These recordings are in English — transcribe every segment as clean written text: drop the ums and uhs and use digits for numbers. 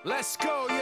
Let's go, yo.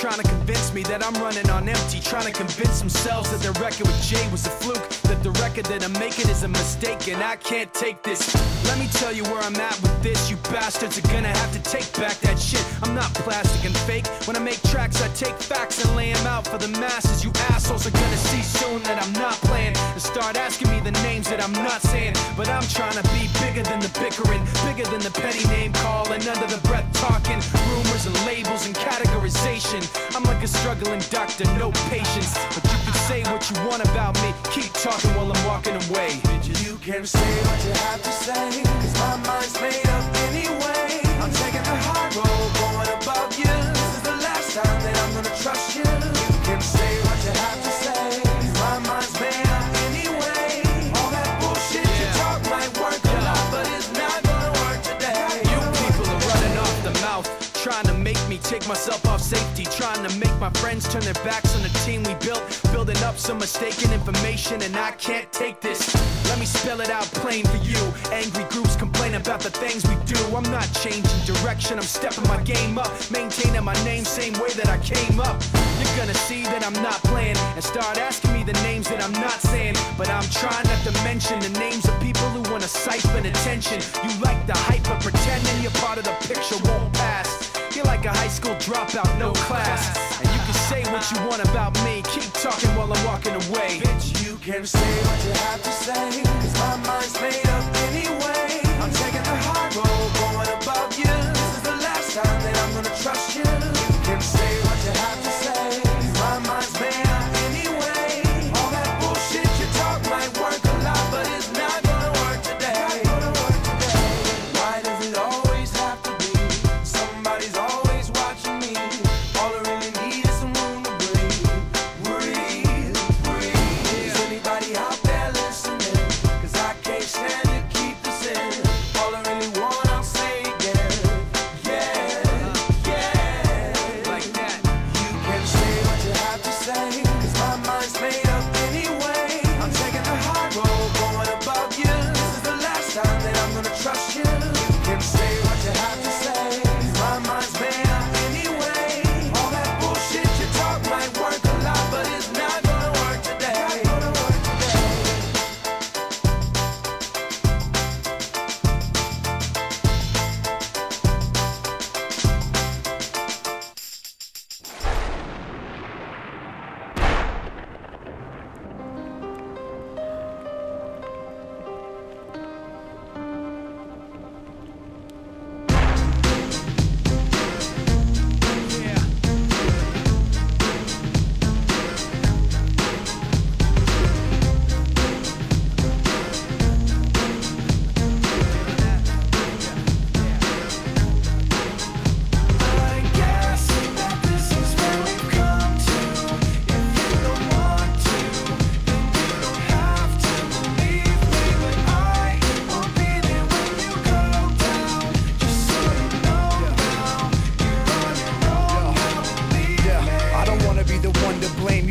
Trying to convince me that I'm running on empty, trying to convince themselves that their record with Jay was a fluke, that the record that I'm making is a mistake, and I can't take this. Let me tell you where I'm at with this. You bastards are gonna have to take back that shit. I'm not plastic and fake. When I make tracks, I take facts and lay them out for the masses. You assholes are gonna see soon that I'm not playing and start asking me the names that I'm not saying. But I'm trying to be bigger than the bickering, bigger than the petty name calling, under the breath talking, rumors and labels and categorization. I'm like a struggling doctor, no patience. But you can say what you want about me, keep talking while I'm walking away. You can say what you have to say, cause my mind's made up anyway. I'm taking the high road, going above you. This is the last time that I'm gonna trust you. You can say what you have to say, cause my mind's made up anyway. All that bullshit you talk might work a lot, but it's not gonna work today. You people are running off the mouth, trying to make me take myself off safety, trying to make my friends turn their backs on the team we built, building up some mistaken information, and I can't take this. Let me spell it out plain for you. Angry groups complain about the things we do. I'm not changing direction, I'm stepping my game up, maintaining my name same way that I came up. You're gonna see that I'm not playing and start asking me the names that I'm not saying. But I'm trying not to mention the names of people who wanna siphon attention. You like the hype, but pretending you're part of the picture won't pass. You're like a high school dropout, no class. And you can say what you want about me, keep talking while I'm walking away. Bitch, you can say what you have to say, cause my mind's made up anyway. I'm taking the high road, going above you. This is the last time that I'm gonna trust you. You can say what you have to say, cause my mind's made up anyway. All that bullshit you talk might work a lot, but it's not gonna work today. Why does it always have to be somebody's always watching me? All I really need is some room to breathe. Breathe, breathe. Is anybody out there listening? Cause I can't stand to keep this in. All I really want, I'll say again. Yeah, yeah. Like that. You can say what you have to say, cause my mind's made up anyway. I'm taking the high road, going above you. This is the last time that I'm gonna trust you. You can say what you have to say, cause my mind's made up anyway. All that bullshit you talk might work a lot, but it's not gonna work today.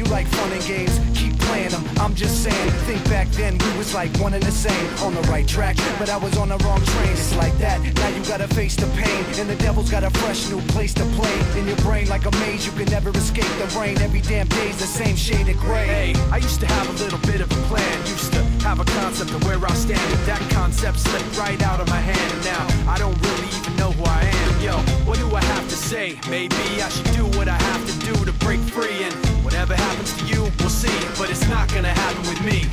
Like fun and games, keep playing them. I'm just saying, think back then we was like one and the same, on the right track, but I was on the wrong train. It's like that, now you gotta face the pain, and the devil's got a fresh new place to play. In your brain like a maze, you can never escape the rain. Every damn day's the same shade of gray. Hey, I used to have a little bit of a plan, used to have a concept of where I'll stand, but that concept slipped right out of my hand, and now I don't really even know who I am. Yo, what do I have to say? Maybe I should do what I have to do to break free, and whatever happens to you, we'll see, but it's not gonna happen with me.